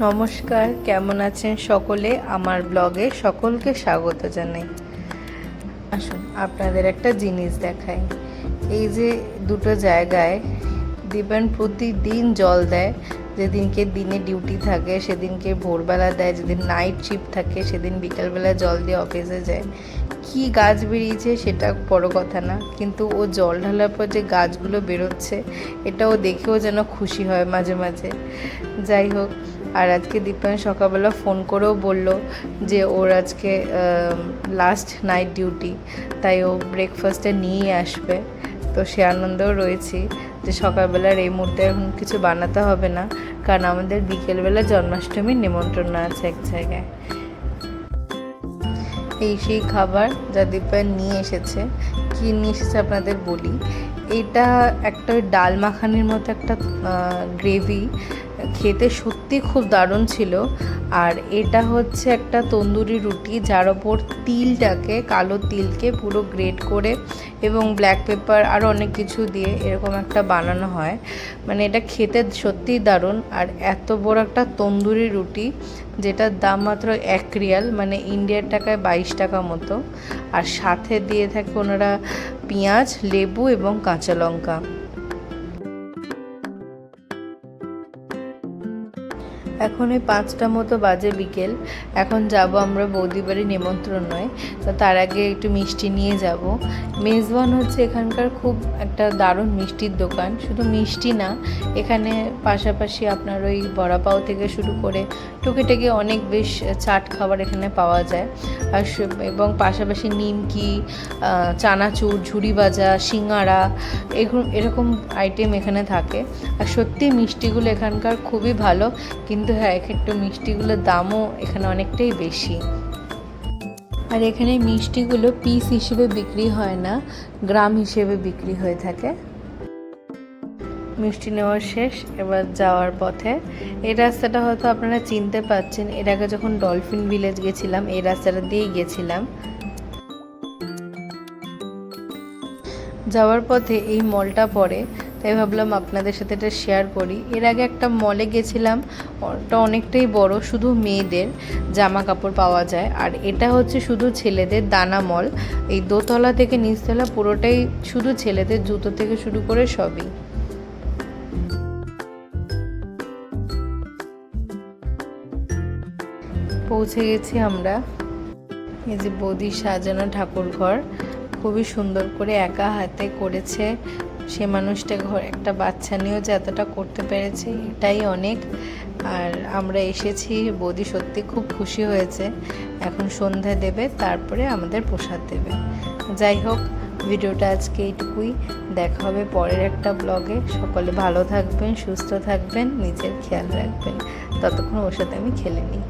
নমস্কার, কেমন আছেন সকলে? আমার ব্লগে সকলকে স্বাগত জানাই। আসুন আপনাদের একটা জিনিস দেখাই। এই যে দুটো জায়গায় দীপায়ন প্রতিদিন জল দেয়। যেদিনকে দিনে ডিউটি থাকে সেদিনকে ভোরবেলা দেয়, যেদিন নাইট শিফট থাকে সেদিন বিকালবেলা জল দিয়ে অফিসে যায়। কি গাছ বেরিয়েছে সেটা বড় কথা না, কিন্তু ও জল ঢালার পর যে গাছগুলো বেরোচ্ছে এটাও দেখেও যেন খুশি হয় মাঝে মাঝে। যাই হোক, আর আজকে দীপায়ন সকালবেলা ফোন করেও বলল যে ওর আজকে লাস্ট নাইট ডিউটি, তাই ও ব্রেকফাস্টে নিয়ে আসবে। তো সে আনন্দেও রয়েছি যে সকালবেলার এই মুহূর্তে এখন কিছু বানাতে হবে না, কারণ আমাদের বিকেলবেলা জন্মাষ্টমীর নিমন্ত্রণ আছে এক জায়গায়। এই সেই খাবার যা দীপায়ন নিয়ে এসেছে। কী নিয়ে এসেছে আপনাদের বলি। এটা একটা ডাল মাখানির মতো একটা গ্রেভি, খেতে সত্যি খুব দারুণ ছিল। আর এটা হচ্ছে একটা তন্দুরি রুটি, যার ওপর তিলটাকে, কালো তিলকে পুরো গ্রেট করে এবং ব্ল্যাক পেপার আরও অনেক কিছু দিয়ে এরকম একটা বানানো হয়। মানে এটা খেতে সত্যিই দারুণ। আর এত বড় একটা তন্দুরি রুটি, যেটার দাম মাত্র 1 রিয়াল, মানে ইন্ডিয়ার টাকায় 22 টাকা মতো। আর সাথে দিয়ে থাকে ওনারা পেঁয়াজ, লেবু এবং কাঁচা লঙ্কা। এখন এই 5টা মতো বাজে বিকেল। এখন যাব আমরা বৌদি বাড়ি নিমন্ত্রণ নয়, তো তার আগে একটু মিষ্টি নিয়ে যাব। মেজবান হচ্ছে এখানকার খুব একটা দারুণ মিষ্টির দোকান। শুধু মিষ্টি না, এখানে পাশাপাশি আপনার ওই বড়া পাও থেকে শুরু করে টুকিটাকি অনেক বেশ চাট খাবার এখানে পাওয়া যায়। আর এবং পাশাপাশি নিমকি, চানাচুর, ঝুড়ি ভাজা, সিঙ্গাড়া, এরকম আইটেম এখানে থাকে। আর সত্যি মিষ্টিগুলো এখানকার খুবই ভালো, কিন্তু হ্যাঁ, একটু মিষ্টিগুলোর দামও এখানে অনেকটাই বেশি। আর এখানে মিষ্টিগুলো পিস হিসেবে বিক্রি হয় না, গ্রাম হিসেবে বিক্রি হয়ে থাকে। মিষ্টি নেওয়ার শেষ, এবার যাওয়ার পথে। এই রাস্তাটা হয়তো আপনারা চিনতে পারছেন, এর আগে যখন ডলফিন ভিলেজ গেছিলাম এই রাস্তাটা দিয়েই গেছিলাম। যাওয়ার পথে এই মলটা পড়ে, তাই ভাবলাম আপনাদের সাথে এটা শেয়ার করি। এর আগে একটা মলে গেছিলাম, ওটা অনেকটাই বড়, শুধু মেয়েদের জামা কাপড় পাওয়া যায়। আর এটা হচ্ছে শুধু ছেলেদের দানা মল। এই দোতলা থেকে নিচতলা পুরোটাই শুধু ছেলেদের জুতো থেকে শুরু করে সবই। পৌঁছে গেছি আমরা। এই যে বৌদির সাজানো ঠাকুর ঘর, খুবই সুন্দর করে একা হাতে করেছে। সে মানুষটা একটা বাচ্চা নিয়েও যে এতটা করতে পেরেছে এটাই অনেক। আর আমরা এসেছি, বৌদি সত্যি খুব খুশি হয়েছে। এখন সন্ধ্যা দেবে, তারপরে আমাদের প্রসাদ দেবে। যাই হোক, ভিডিওটা আজকে এইটুকুই। দেখা হবে পরের একটা ব্লগে। সকলে ভালো থাকবেন, সুস্থ থাকবেন, নিজের খেয়াল রাখবেন। ততক্ষণ ওর সাথে আমি খেলে নিই।